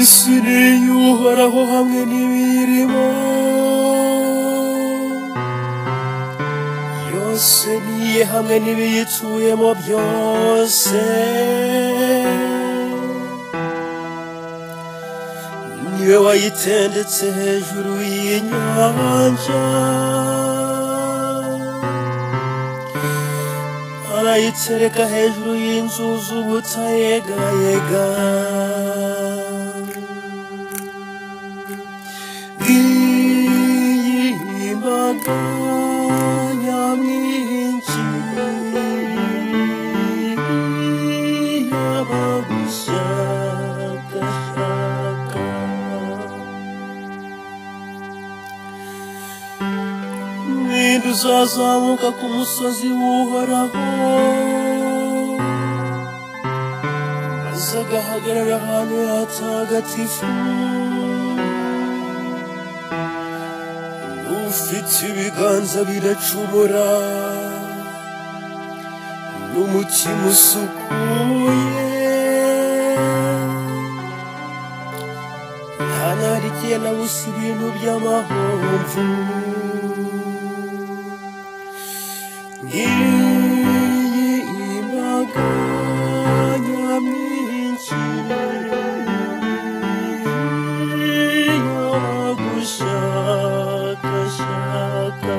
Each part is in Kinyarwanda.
Isini yuhoraho hamwe n'ibirimo yose niye hamwe n'ibiyituyemo byose niwe wayitendetse hejuru y'inyanja arayitereka hejuru y'inzuzi ubutayegayega imbaga nyamwinshi y'abagushakashaka ninde uzazamuka ku musozi w'Uhoraho maze agahagarara ahantu hatagatifu ufite ibiganza biracumura n'umutima usukuye ntanarikiye na busa ibintu by'amahomvu ngiyi imbaga nyamwinshi y'abagushakashaka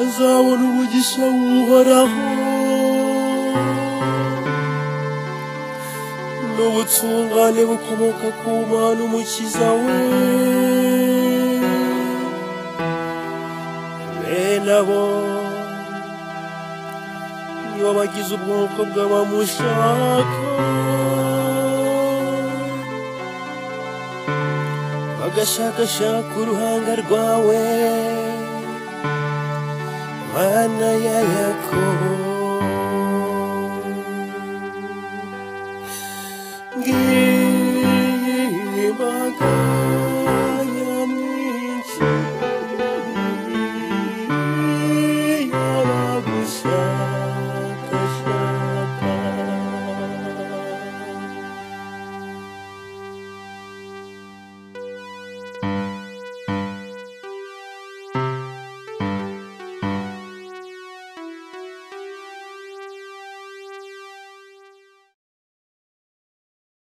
azabona umugisha w'Uhoraho n'ubutungane bukomoka ku Mana Umukiza we bene abo nibo bagize ubwoko bw'abamushaka bagashakashaka uruhanga rwawe Mana ya Yakobo ngiyi imbaga